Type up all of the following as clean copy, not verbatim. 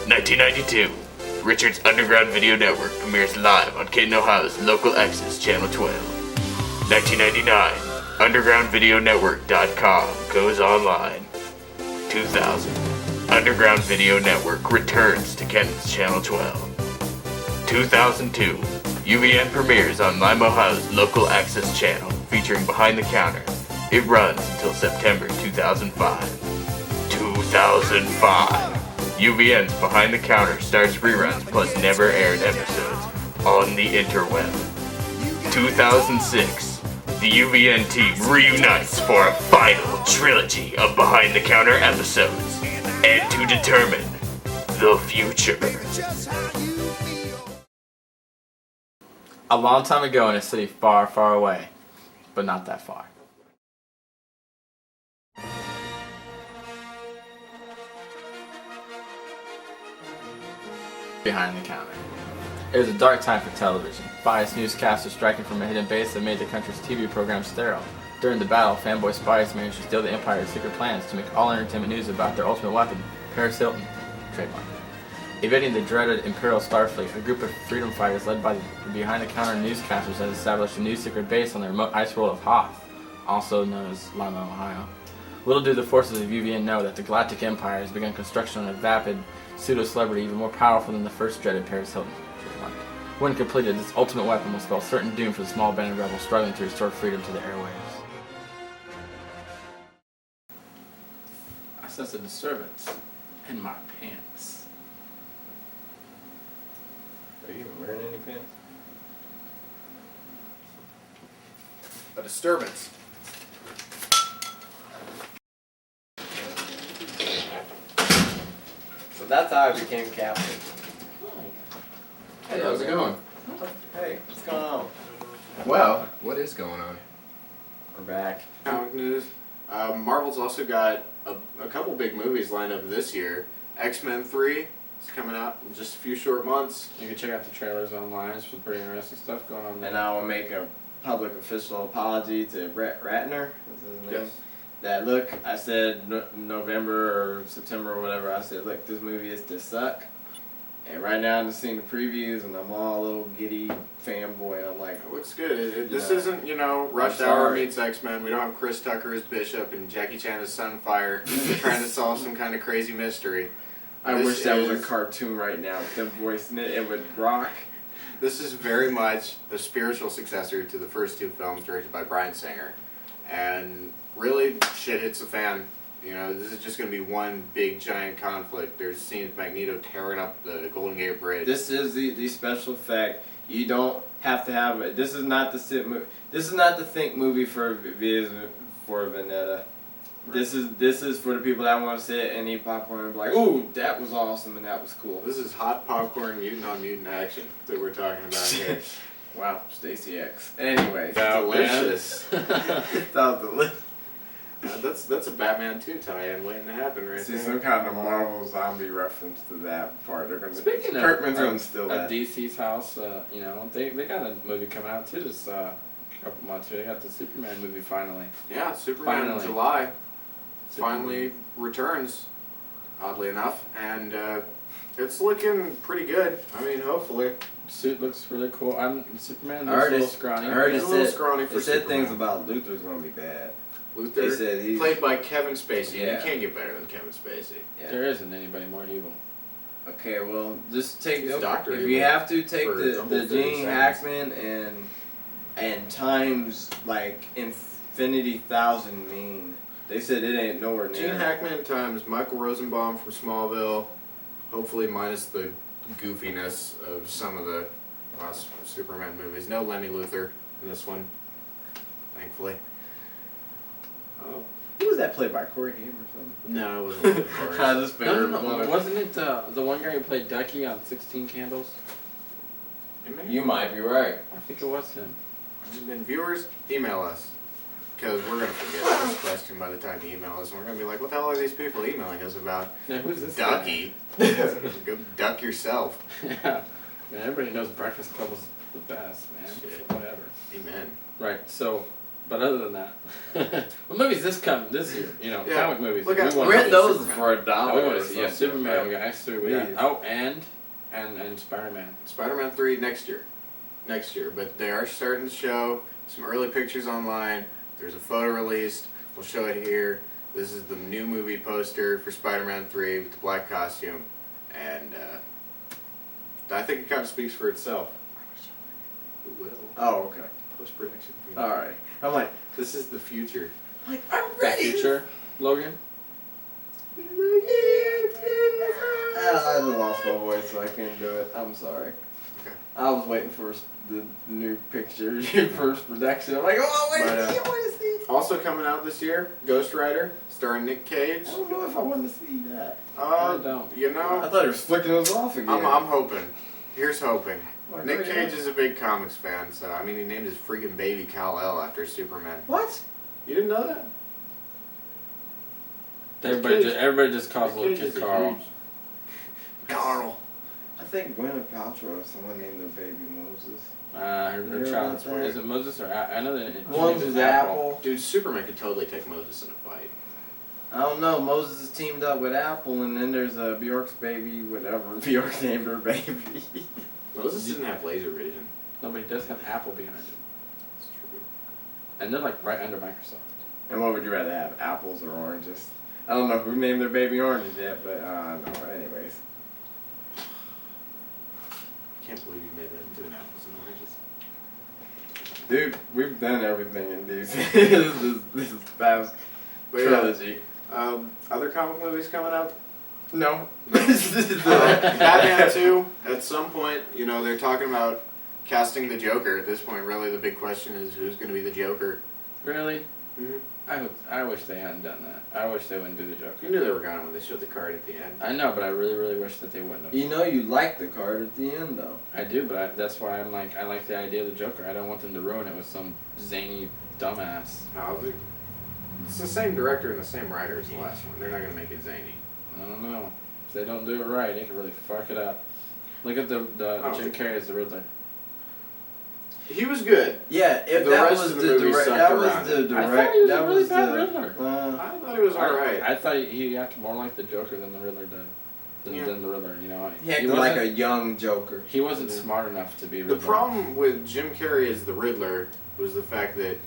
1992, Richard's Underground Video Network premieres live on Canton, Ohio's local access Channel 12. 1999, UndergroundVideoNetwork.com goes online. 2000, Underground Video Network returns to Kenton's Channel 12. 2002, UVN premieres on Lime, Ohio's local access channel featuring Behind the Counter. It runs until September 2005. 2005, UVN's Behind the Counter starts reruns plus never aired episodes on the interweb. 2006, the UVN team reunites for a final trilogy of Behind the Counter episodes and to determine the future. A long time ago in a city far, far away, but not that far. Behind the Counter. It was a dark time for television. Biased newscasters striking from a hidden base that made the country's TV programs sterile. During the battle, fanboy spies managed to steal the Empire's secret plans to make all entertainment news about their ultimate weapon, Paris Hilton, trademark. Evading the dreaded Imperial Starfleet, a group of freedom fighters led by the behind-the-counter newscasters has established a new secret base on the remote ice world of Hoth, also known as Lima, Ohio. Little do the forces of UVN know that the Galactic Empire has begun construction on a vapid pseudo-celebrity even more powerful than the first dreaded Paris Hilton. When completed, this ultimate weapon will spell certain doom for the small band of rebels struggling to restore freedom to the airwaves. I sense a disturbance in my pants. Are you even wearing any pants? A disturbance. So that's how I became captain. Hey, how's it going? Hey, what's going on? Well, what is going on? We're back. Comic news. Marvel's also got a couple big movies lined up this year. X-Men 3 is coming out in just a few short months. You can check out the trailers online. There's some pretty interesting stuff going on there. And I will make a public official apology to Brett Ratner. Is his name? Yes. That look, I said November or September or whatever, I said, look, this movie is to suck. And right now I'm just seeing the previews and I'm all a little giddy fanboy. I'm like, It looks good. This Yeah. isn't, Rush I'm Hour sorry. meets X-Men. We don't have Chris Tucker as Bishop and Jackie Chan as Sunfire trying to solve some kind of crazy mystery. I This wish that was a is- cartoon right now with them voicing it. It would rock. This is very much a spiritual successor to the first two films directed by Bryan Singer. And really, shit hits the fan. This is just going to be one big giant conflict. There's scenes of Magneto tearing up the Golden Gate Bridge. This is the special effect. You don't have to have it. This is not the This is not the think movie for Vendetta. This is for the people that want to sit and eat popcorn and be like, ooh, that was awesome and that was cool. This is hot popcorn mutant on mutant action that we're talking about here. Wow, Stacy X. Anyway, Delicious. that was delicious. That's a Batman 2 tie-in waiting to happen right See there. some kind of Marvel zombie reference to that part. They're gonna. Speaking Kirkman's of gonna steal that. DC's house, they got a movie coming out too this couple months here. They got the Superman movie finally. Yeah, Superman in Finally. July finally returns, oddly enough, and it's looking pretty good. I mean, hopefully. Suit looks really cool. Superman I looks heard a little it's- scrawny. I heard He's it a little said- scrawny for It said Superman. things about Luther's gonna be bad. Luther, They said he's played by Kevin Spacey. Yeah. You can't get better than Kevin Spacey. Yeah. There isn't anybody more evil. Okay, well, just take He's the Dr. if Evil you have to take for the a whole 30 Gene seconds. Hackman and times like infinity thousand mean. They said it ain't nowhere near. Gene Hackman times Michael Rosenbaum from Smallville, hopefully minus the goofiness of some of the last Superman movies. No Lenny Luthor in this one, thankfully. Oh. Who was that played by? Corey Haim or something? No, it wasn't. Of course. I just figured No, one of- wasn't it the one guy who played Ducky on 16 Candles? You might be right. I think it was him. And viewers, email us. Because we're going to forget this question by the time you email us. And we're going to be like, what the hell are these people emailing us about? Yeah, who's this Ducky. Go duck yourself. guy? Yeah. Man, everybody knows Breakfast Club was the best, man. Shit. Whatever. Amen. Right, so But other than that, what movies this year? You know, Yeah. comic movies. Look we at- wanna Rent see those Superman. for $1. We want or to see, yeah, something. Superman. We got X3. We got Please. and Spider-Man. Spider-Man 3 next year. But they are starting to show some early pictures online. There's a photo released. We'll show it here. This is the new movie poster for Spider-Man 3 with the black costume. And I think it kind of speaks for itself. Who will? Oh, okay. Post-production. All right. I'm like, This is the future. I'm The future, Logan. I lost my voice, so I can't do it. I'm sorry. Okay. I was waiting for the new picture, first production. I'm like, oh, wait, But, I want to see. Also coming out this year, Ghost Rider, starring Nick Cage. I don't know if I want to see that. I don't. You I know, thought he was flicking us off again. I'm hoping. Here's hoping. Like, Nick really? Cage is a big comics fan, so I mean, he named his freaking baby Kal-El after Superman. What? You didn't know that? Everybody just calls Nick little Cage kid is a Carl. huge- Carl. I think Gwyneth Paltrow, someone named their baby Moses. Her You heard child about support. that? Is it Moses or I know that it One's is is Apple. Dude, Superman could totally take Moses in a fight. I don't know. Moses is teamed up with Apple, and then there's Bjork's baby, whatever. Bjork named her baby. Moses didn't have laser vision. Nobody does have Apple behind it, That's true. and they're like right under Microsoft. And what would you rather have, apples or oranges? I don't know who named their baby oranges yet, but no. Anyways, I can't believe you made that into an apples and oranges. dude, we've done everything in these. this is past But yeah, trilogy. other comic movies coming up? No. Batman 2, at some point, you know, they're talking about casting the Joker. At this point, really, the big question is who's going to be the Joker? Really? Mm-hmm. I wish they hadn't done that. I wish they wouldn't do the You Joker. knew they were going when they showed the card at the end. I know, but I really, really wish that they wouldn't have. You know you like the card at the end, though. I do, but that's why I'm like, I like the idea of the Joker. I don't want them to ruin it with some zany dumbass. No, it's the same director and the same writer as the last one. They're not going to make it zany. I don't know. If they don't do it right, they can really fuck it up. Look at the Oh. Jim Carrey as the Riddler. He was good. Yeah, if The that rest was of the the movie direct. sucked That was around the it. direct. I thought he was that a really was bad the, Riddler. I thought he was alright. I thought he acted more like the Joker than the Riddler did. Than the Riddler, you know. he acted like a young Joker. He wasn't Yeah. smart enough to be The Riddler. problem with Jim Carrey as the Riddler was the fact that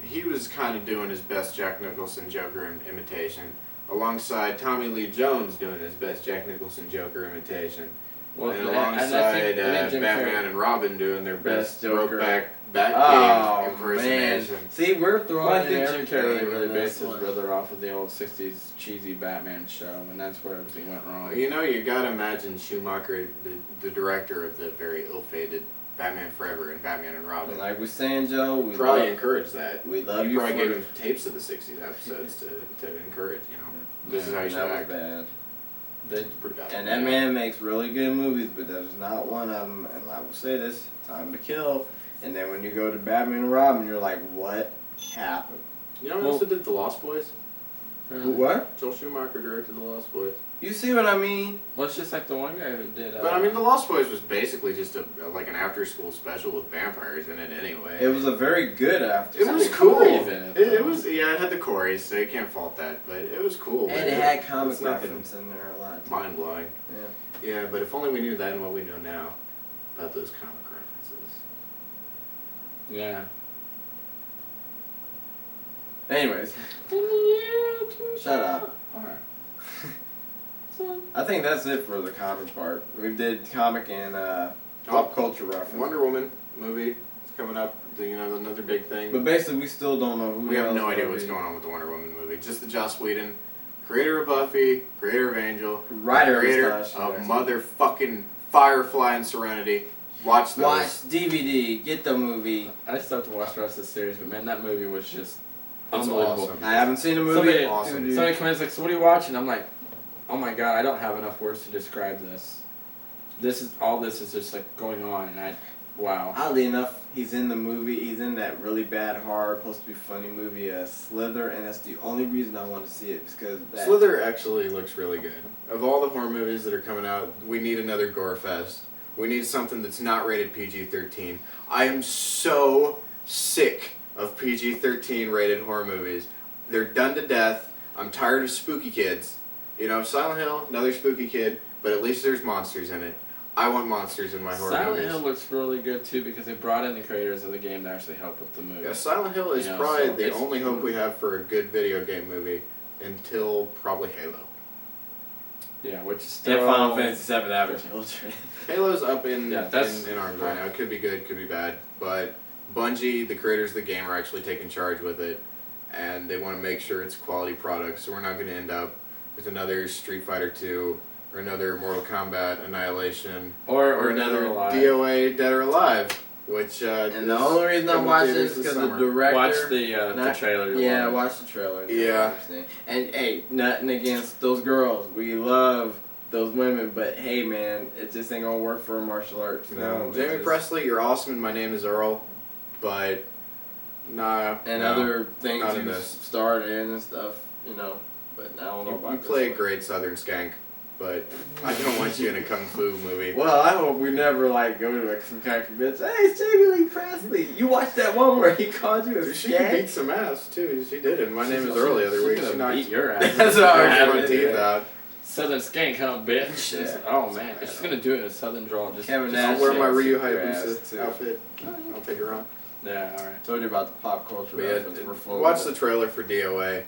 he was kind of doing his best Jack Nicholson Joker imitation, alongside Tommy Lee Jones doing his best Jack Nicholson Joker imitation, Well, and and alongside I think Jim Batman Carrey- and Robin doing their best Best Joker. Brokeback Oh Batcave man! impersonation. See, we're throwing. Well, I in think Jim Carrey everything really in based this his one. Riddler off of the old '60s cheesy Batman show, and that's where everything went wrong. You know, you gotta imagine Schumacher, the director of the very ill-fated Batman Forever and Batman and Robin. And like we're saying, Joe, we Probably love, encouraged that. we love You you probably for gave him tapes of the 60s episodes to encourage, you know. This is how you should that was act. bad. They, Pretty bad. And that man makes really good movies, but that is not one of them. And I will say this: Time to Kill. And then when you go to Batman and Robin, you're like, what happened? You know who also did The Lost Boys? What? Joel Schumacher directed The Lost Boys. You see what I mean? Well, it's just like the one guy who did. But I mean, The Lost Boys was basically just like an after-school special with vampires in it anyway. It was a very good after. It was Some cool. Corys in it, It though. was, yeah, it had the Corys, so you can't fault that. But it was cool. And it had comic it's nothing reference in there a lot. Too. mind-blowing. Yeah. Yeah, but if only we knew then what we know now about those comic references. Yeah. Anyways, shut up. Alright. I think that's it for the comic part. We did comic and pop culture reference. Wonder Woman movie is coming up. You know, another big thing. But basically, we still don't know who. We have else no idea will what's be. going on with the Wonder Woman movie. Just the Joss Whedon, creator of Buffy, creator of Angel, Writer of creator Astonishing of motherfucking Firefly and Serenity. Watch those. Watch DVD. Get the movie. I still have to watch the rest of the series, but man, that movie was just It's unbelievable. awesome. I haven't seen the movie. Somebody, awesome. Dude. somebody comes in and is like, so what are you watching? I'm like, oh my god, I don't have enough words to describe this. This is just like going on, and wow. Oddly enough, he's in the movie. He's in that really bad horror, supposed to be funny movie, Slither, and that's the only reason I want to see it because that. Slither actually looks really good. Of all the horror movies that are coming out, we need another gore fest. We need something that's not rated PG-13. I am so sick of PG-13 rated horror movies. They're done to death. I'm tired of spooky kids. You know, Silent Hill, another spooky kid, but at least there's monsters in it. I want monsters in my horror Silent movies. Hill looks really good too because they brought in the creators of the game to actually help with the movie. Yeah, Silent Hill is You know, probably so the it's- only hope we have for a good video game movie until probably Halo. Yeah, which is And still Final Fantasy VII Average Children. Halo's up in that's- in arms right now. It could be good, could be bad, but Bungie, the creators of the game, are actually taking charge with it, and they want to make sure it's a quality product. So we're not going to end up with another Street Fighter 2 or another Mortal Kombat Annihilation or another Alive. DOA Dead or Alive, which And the only reason I coming watched theaters this is this because the summer. director. Watch the not- trailer. Yeah, watch the trailer. Yeah. And hey, nothing against those girls. We love those women, but hey, man, it just ain't gonna work for a martial arts film. No, It's Jamie just- Presley, you're awesome, and my name is Earl, but nah. and no. other things not in you this. starred in and stuff, you know. But I don't know You about this play a one. great Southern skank, but I don't want you in a kung fu movie. Well, I hope we never like go to like some kind of convention. Hey, it's Jamie Lee Presley. You watched that one where he called you a She can skank? beat some ass too. She did it. My name is Earl the other week. She She's knocked gonna beat your ass. That's what I was my gonna teeth do. out. Southern skank, huh, bitch? Yeah. Oh man, she's gonna do it in a southern drawl. Just Kevin just Nash I'll wear my yeah, Ryu super ass, Hayabusa too. outfit. I'll take her on. Yeah, all right. Told you about the pop culture But reference. yeah, We're full watch of the it. trailer for DOA.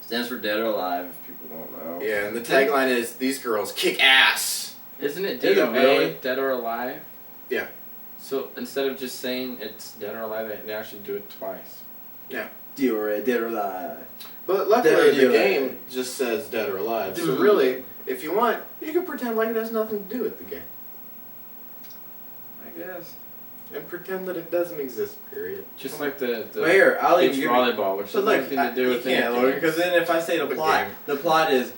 Stands for Dead or Alive, if people don't know. Yeah, and the tagline is "These girls kick ass." Isn't it Is it DOA, really? Dead or Alive? Yeah. So instead of just saying it's Dead or Alive, they actually do it twice. Dead or Alive. But luckily, Dead or the Alive. game just says "Dead or Alive." So Mhm. really, if you want, you can pretend like it has nothing to do with the game, I guess. and pretend that it doesn't exist. Period. Just like the Well, here, I'll even beach give you. volleyball, which But has look, nothing to do you with can't, anything. Logan, because then if I say the The plot, game. the plot is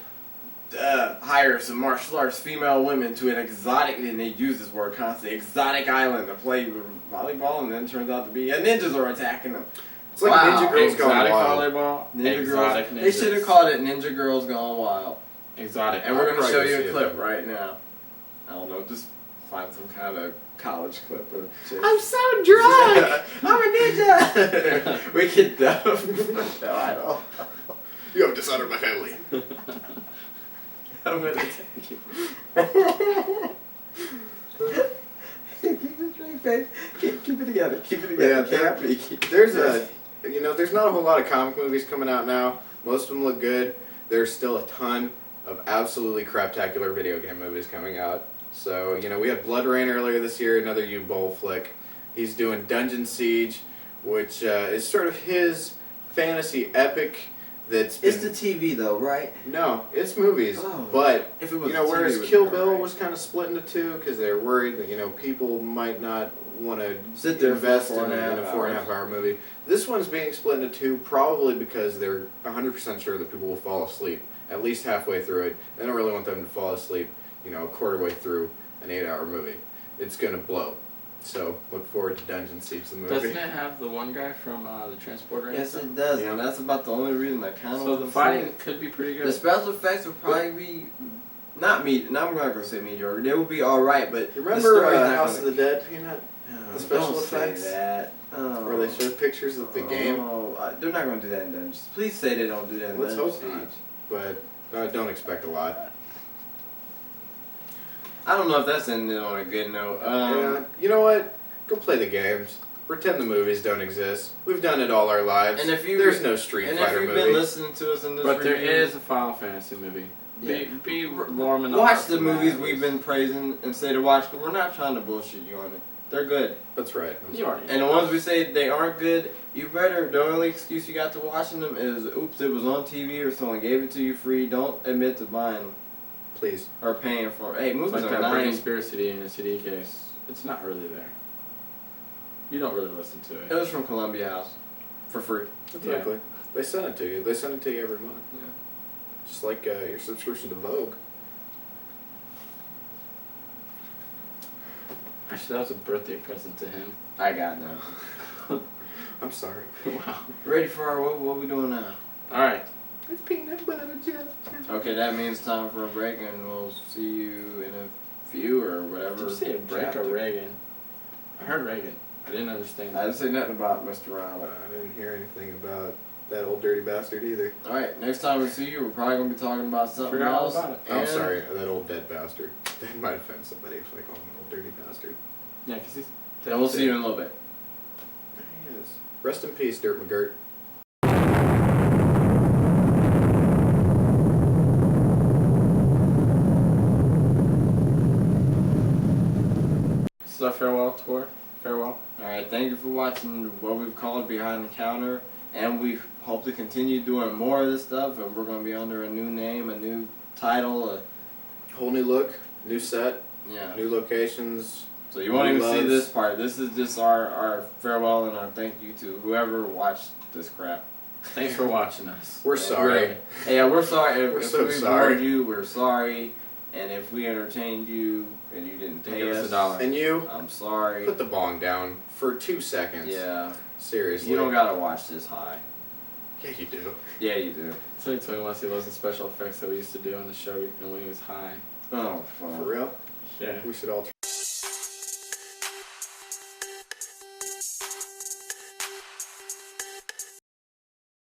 hire some martial arts female women to an exotic, and they use this word constantly, exotic island to play volleyball, and then it turns out to be ninjas are attacking them. It's like Wow. Ninja Girls Gone Exotic Wild. volleyball, Ninja exotic Girls. ninjas. They should have called it Ninja Girls Gone Wild. exotic. And we're I'll going to show probably you see a it clip then. right now. I don't know, just find some kind of college clip of shit. I'm so drunk. I'm a ninja! We can dub. No, I don't. You have dishonored my family. I'm gonna take you. Keep it straight face. Keep it together. Keep it together. Yeah, Can't be. There's there's not a whole lot of comic movies coming out now. Most of them look good. There's still a ton of absolutely craptacular video game movies coming out. So, we had Blood Rain earlier this year, another U-Bowl flick. He's doing Dungeon Siege, which is sort of his fantasy epic that's been... It's the TV though, right? No, it's movies. Oh. But, If it was whereas TV, it would Kill be Bill alright. was kind of split into two because they're worried that, people might not want to Sit there for invest in 4.5 a 4.5 hour movie. This one's being split into two probably because they're 100% sure that people will fall asleep at least halfway through it. They don't really want them to fall asleep, a quarter way through an 8-hour movie. It's going to blow. So look forward to Dungeon Siege, the movie. Doesn't it have the one guy from the Transporter? in Yes, it? it does, Yeah. and that's about the only reason I kind of. So the fighting could be pretty good. The special effects will probably be not I'm not gonna say mediocre. They will be all right, but You the remember story's not House gonna- of the Dead, Peanut? Oh, the special don't effects? Say that. Oh. Where they showed pictures of the game? They're not going to do that in Dungeons. Please say they don't do that in Let's Dungeons hope not. Siege. But don't expect a lot. I don't know if that's ending on a good note. Yeah, you know what? Go play the games. Pretend the movies don't exist. We've done it all our lives. And if you There's no Street and if Fighter you've movie. been listening to us in this But there review, is a Final Fantasy movie. Yeah. Be warm in the watch heart the for movies that. we've been praising and say to watch, because we're not trying to bullshit you on it. They're good. That's right. You are. And the ones we say they aren't good, you better, the only excuse you got to watching them is, oops, it was on TV or someone gave it to you free. Don't admit to buying them Please. or paying for them. Hey, It's movies like are that Britney nice. Spears CD in a CD case. It's not really there. You don't really listen to It it. was from Columbia House for free. Exactly. They send it to you. They send it to you every month. Yeah. Just like your subscription to Vogue. Actually, that was a birthday present to him. I got now. I'm sorry. Wow. Ready for our, what we doing now? Alright. It's peanut butter jelly. Okay, that means time for a break, and we'll see you in a few or whatever. Did you say a break chapter. or Reagan? I heard Reagan. I didn't understand. I didn't say nothing about Mr. Ronald. I didn't hear anything about that old dirty bastard either. Alright, next time we see you, we're probably going to be talking about something Forgot all else. about it. I'm And- sorry, that old dead bastard. That might offend somebody if I call him an old dirty bastard. Yeah, because he's. And we'll see you in a little bit. Yes. Rest in peace, Dirt McGirt. This is our farewell tour. Farewell. Alright, thank you for watching what we've called Behind the Counter. And we hope to continue doing more of this stuff. And we're going to be under a new name, a new title. Whole new look, new set, Yeah. new locations. So you won't new even see loves. this part. This is just our farewell and our thank you to whoever watched this crap. Thanks for watching us. We're sorry. Hey, yeah, we're sorry. We're If so we sorry. bored you, we're sorry. And if we entertained you and you didn't Then pay give us us, $1. And you, I'm sorry. put the bong down for 2 seconds. Yeah. Seriously. You don't gotta watch this high. Yeah, you do. Yeah, you do. Somebody told me once he loves the special effects that we used to do on the show when he was high. Oh, For fuck. real? Yeah. We should all try.